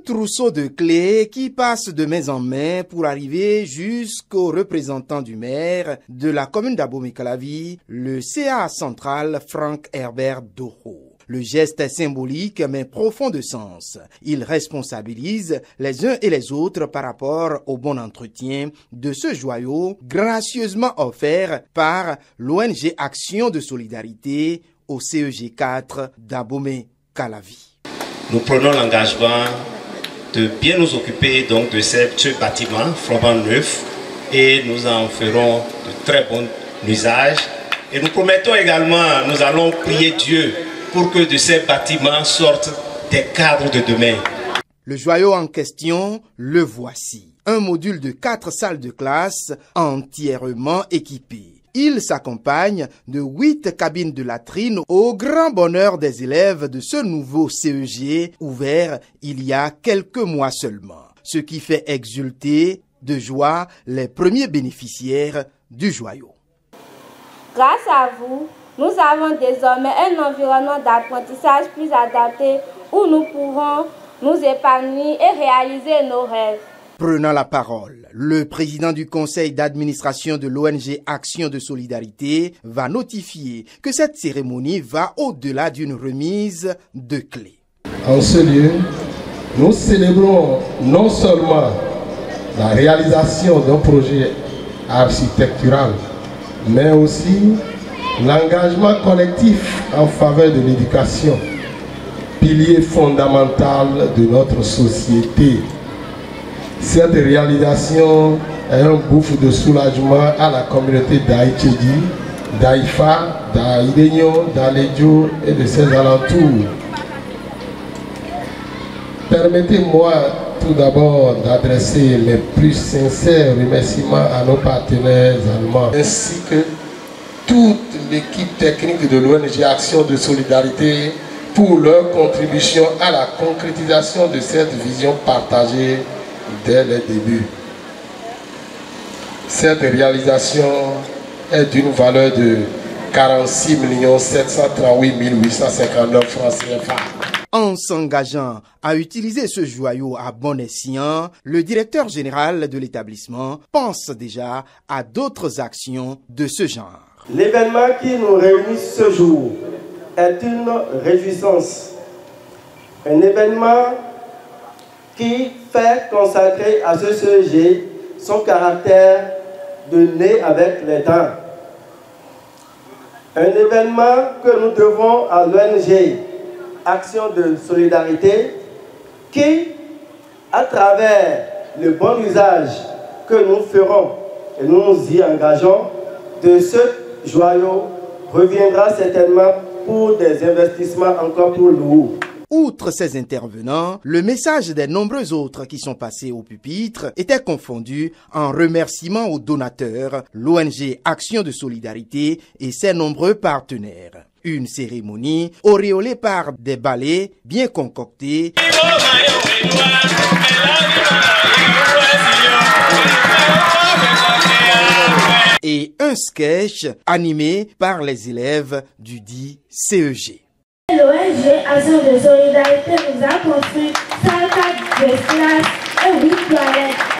trousseau de clés qui passe de main en main pour arriver jusqu'au représentant du maire de la commune d'Abomey-Calavi, le CA central Franck Herbert Doro. Le geste est symbolique mais profond de sens. Il responsabilise les uns et les autres par rapport au bon entretien de ce joyau gracieusement offert par l'ONG Action de Solidarité au CEG 4 d'Abomey-Calavi. Nous prenons l'engagement de bien nous occuper donc de ce bâtiment flambant neuf et nous en ferons de très bon usage. Et nous promettons également, nous allons prier Dieu pour que de ces bâtiments sortent des cadres de demain. Le joyau en question, le voici. Un module de 4 salles de classe entièrement équipées. Il s'accompagne de 8 cabines de latrines au grand bonheur des élèves de ce nouveau CEG ouvert il y a quelques mois seulement. Ce qui fait exulter de joie les premiers bénéficiaires du joyau. Grâce à vous, nous avons désormais un environnement d'apprentissage plus adapté où nous pourrons nous épanouir et réaliser nos rêves. Prenant la parole, le président du conseil d'administration de l'ONG Action de Solidarité va notifier que cette cérémonie va au-delà d'une remise de clés. En ce lieu, nous célébrons non seulement la réalisation d'un projet architectural, mais aussi l'engagement collectif en faveur de l'éducation, pilier fondamental de notre société. Cette réalisation est un bouffon de soulagement à la communauté d'Aïtchédi, d'Aïfa, d'Aïdénion, d'Alédio et de ses alentours. Permettez-moi tout d'abord d'adresser mes plus sincères remerciements à nos partenaires allemands, ainsi que toute l'équipe technique de l'ONG Action de Solidarité pour leur contribution à la concrétisation de cette vision partagée dès le début. Cette réalisation est d'une valeur de 46 738 859 francs CFA. En s'engageant à utiliser ce joyau à bon escient, le directeur général de l'établissement pense déjà à d'autres actions de ce genre. L'événement qui nous réunit ce jour est une réjouissance. Un événement qui fait consacrer à ce CEG son caractère de nez avec les dents. Un événement que nous devons à l'ONG Action de Solidarité qui, à travers le bon usage que nous ferons et nous nous y engageons, de ce joyau reviendra certainement pour des investissements encore plus lourds. Outre ces intervenants, le message des nombreux autres qui sont passés au pupitre était confondu en remerciements aux donateurs, l'ONG Action de Solidarité et ses nombreux partenaires. Une cérémonie auréolée par des ballets bien concoctés et un sketch animé par les élèves du dit CEG. L'ONG Action de Solidarité nous a construit 104 classes et 8 toilettes.